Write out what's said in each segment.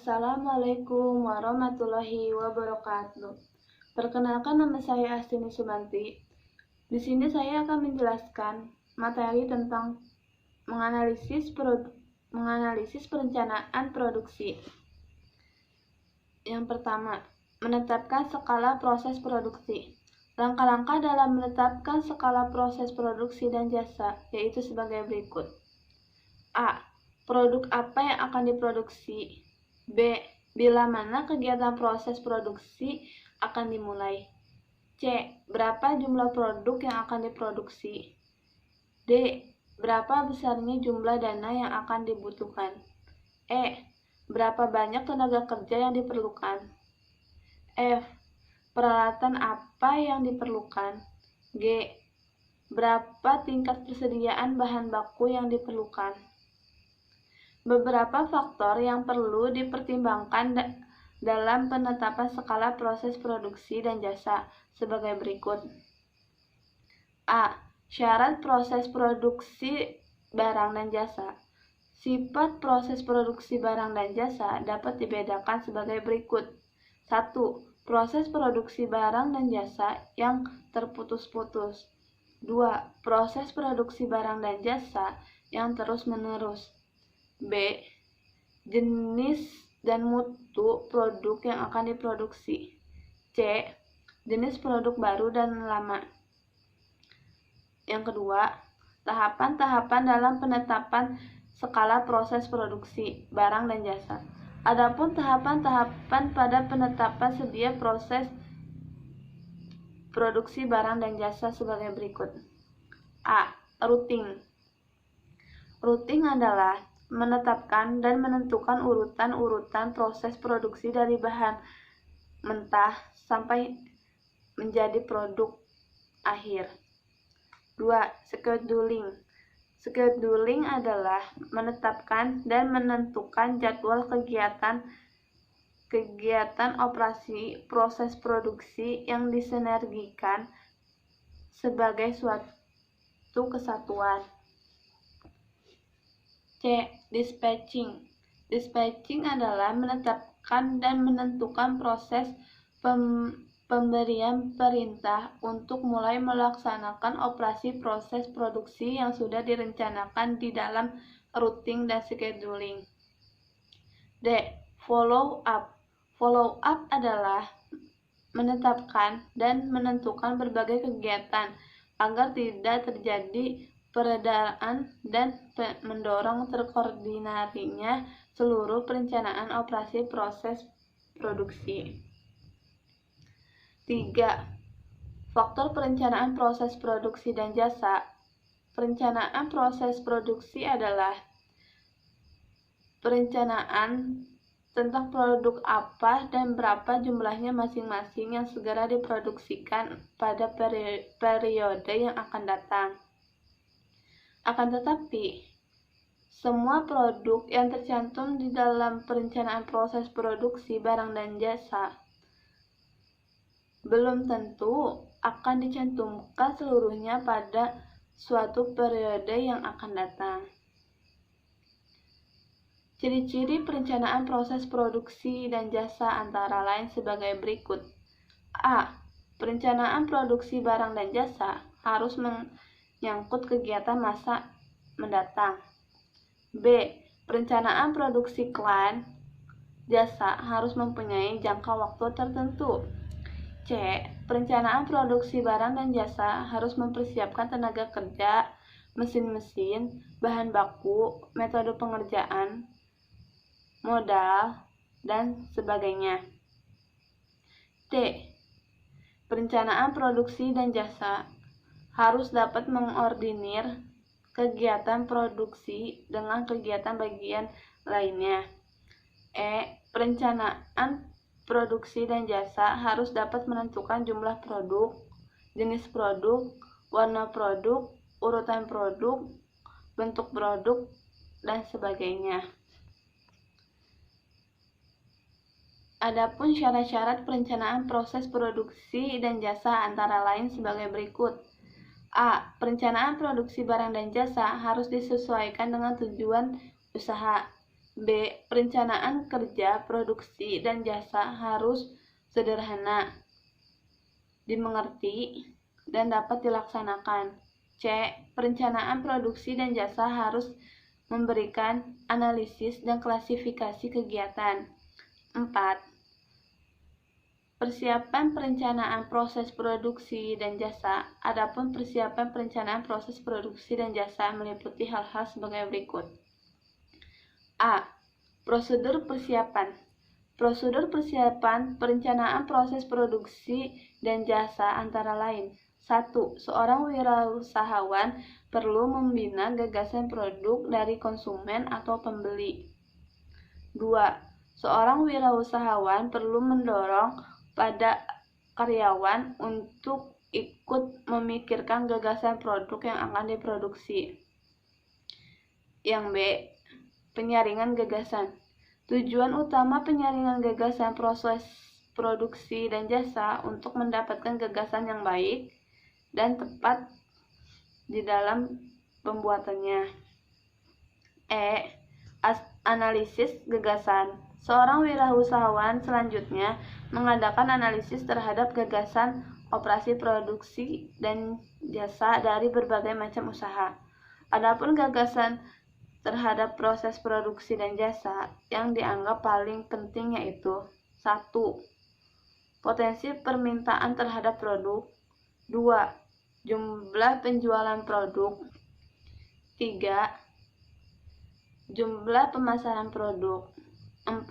Assalamualaikum warahmatullahi wabarakatuh. Perkenalkan, nama saya Astini Sumanti. Di sini saya akan menjelaskan materi tentang menganalisis perencanaan produksi. Yang pertama, menetapkan skala proses produksi. Langkah-langkah dalam menetapkan skala proses produksi dan jasa yaitu sebagai berikut. A. Produk apa yang akan diproduksi? B. Bila mana kegiatan proses produksi akan dimulai? C. Berapa jumlah produk yang akan diproduksi? D. Berapa besarnya jumlah dana yang akan dibutuhkan? E. Berapa banyak tenaga kerja yang diperlukan? F. Peralatan apa yang diperlukan? G. Berapa tingkat persediaan bahan baku yang diperlukan? Beberapa faktor yang perlu dipertimbangkan dalam penetapan skala proses produksi dan jasa sebagai berikut. A. Syarat proses produksi barang dan jasa. Sifat proses produksi barang dan jasa dapat dibedakan sebagai berikut. 1. Proses produksi barang dan jasa yang terputus-putus. 2. Proses produksi barang dan jasa yang terus-menerus. B. Jenis dan mutu produk yang akan diproduksi. C. Jenis produk baru dan lama. Yang kedua, tahapan-tahapan dalam penetapan skala proses produksi barang dan jasa. Adapun tahapan-tahapan pada penetapan sedia proses produksi barang dan jasa sebagai berikut. A. Routing. Routing adalah menetapkan dan menentukan urutan-urutan proses produksi dari bahan mentah sampai menjadi produk akhir. 2. Scheduling. Scheduling adalah menetapkan dan menentukan jadwal kegiatan operasi proses produksi yang disinergikan sebagai suatu kesatuan. C. Dispatching. Dispatching adalah menetapkan dan menentukan proses pemberian perintah untuk mulai melaksanakan operasi proses produksi yang sudah direncanakan di dalam routing dan scheduling. D. Follow up. Follow up adalah menetapkan dan menentukan berbagai kegiatan agar tidak terjadi peredaran dan mendorong terkoordinasinya seluruh perencanaan operasi proses produksi. 3. Faktor perencanaan proses produksi dan jasa. Perencanaan proses produksi adalah perencanaan tentang produk apa dan berapa jumlahnya masing-masing yang segera diproduksikan pada periode yang akan datang. Akan tetapi, semua produk yang tercantum di dalam perencanaan proses produksi barang dan jasa belum tentu akan dicantumkan seluruhnya pada suatu periode yang akan datang. Ciri-ciri perencanaan proses produksi dan jasa antara lain sebagai berikut. A. Perencanaan produksi barang dan jasa harus menyangkut kegiatan masa mendatang. B. Perencanaan produksi iklan jasa harus mempunyai jangka waktu tertentu. C. Perencanaan produksi barang dan jasa harus mempersiapkan tenaga kerja, mesin-mesin, bahan baku, metode pengerjaan, modal, dan sebagainya. D. Perencanaan produksi dan jasa harus dapat mengordinir kegiatan produksi dengan kegiatan bagian lainnya. E. Perencanaan produksi dan jasa harus dapat menentukan jumlah produk, jenis produk, warna produk, urutan produk, bentuk produk, dan sebagainya. Adapun syarat-syarat perencanaan proses produksi dan jasa antara lain sebagai berikut. A. Perencanaan produksi barang dan jasa harus disesuaikan dengan tujuan usaha. B. Perencanaan kerja, produksi, dan jasa harus sederhana, dimengerti, dan dapat dilaksanakan. C. Perencanaan produksi dan jasa harus memberikan analisis dan klasifikasi kegiatan. 4. Persiapan perencanaan proses produksi dan jasa. Adapun persiapan perencanaan proses produksi dan jasa meliputi hal-hal sebagai berikut. A. Prosedur persiapan. Prosedur persiapan perencanaan proses produksi dan jasa antara lain. 1. Seorang wirausahawan perlu membina gagasan produk dari konsumen atau pembeli. 2. Seorang wirausahawan perlu mendorong pada karyawan untuk ikut memikirkan gagasan produk yang akan diproduksi. Yang B. Penyaringan gagasan. Tujuan utama penyaringan gagasan proses produksi dan jasa untuk mendapatkan gagasan yang baik dan tepat di dalam pembuatannya. E. Analisis gagasan. Seorang wirausahawan selanjutnya mengadakan analisis terhadap gagasan operasi produksi dan jasa dari berbagai macam usaha. Adapun gagasan terhadap proses produksi dan jasa yang dianggap paling penting yaitu 1. Potensi permintaan terhadap produk. 2. Jumlah penjualan produk. 3. Jumlah pemasaran produk. 4.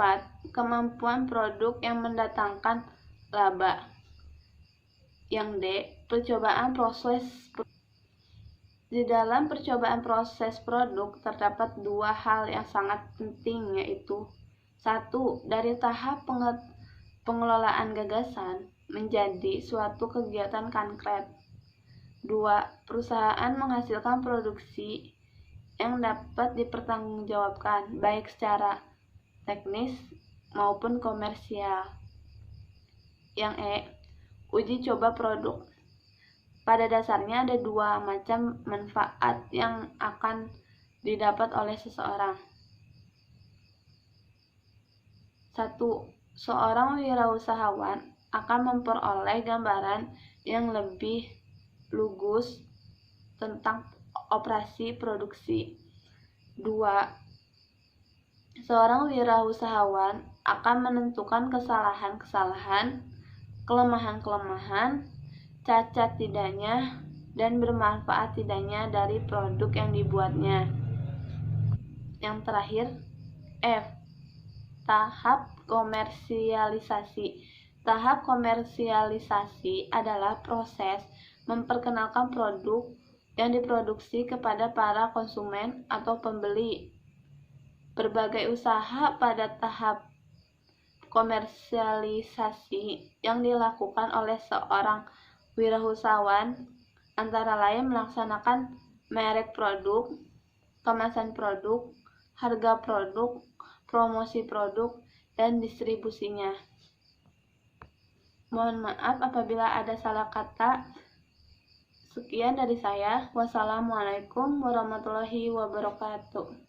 Kemampuan produk yang mendatangkan laba. Yang D. Percobaan proses. Di dalam percobaan proses produk terdapat dua hal yang sangat penting, yaitu 1. Dari tahap pengelolaan gagasan menjadi suatu kegiatan konkret. 2. Perusahaan menghasilkan produksi yang dapat dipertanggungjawabkan baik secara teknis maupun komersial. Yang E. Uji coba produk. Pada dasarnya ada dua macam manfaat yang akan didapat oleh seseorang. 1. Seorang wirausahawan akan memperoleh gambaran yang lebih lugas tentang operasi produksi. 2. Seorang wirausahawan akan menentukan kesalahan-kesalahan, kelemahan-kelemahan, cacat tidaknya, dan bermanfaat tidaknya dari produk yang dibuatnya. Yang terakhir, F. Tahap komersialisasi. Tahap komersialisasi adalah proses memperkenalkan produk yang diproduksi kepada para konsumen atau pembeli. Berbagai usaha pada tahap komersialisasi yang dilakukan oleh seorang wirausahawan antara lain melaksanakan merek produk, kemasan produk, harga produk, promosi produk, dan distribusinya. Mohon maaf apabila ada salah kata. Sekian dari saya. Wassalamualaikum warahmatullahi wabarakatuh.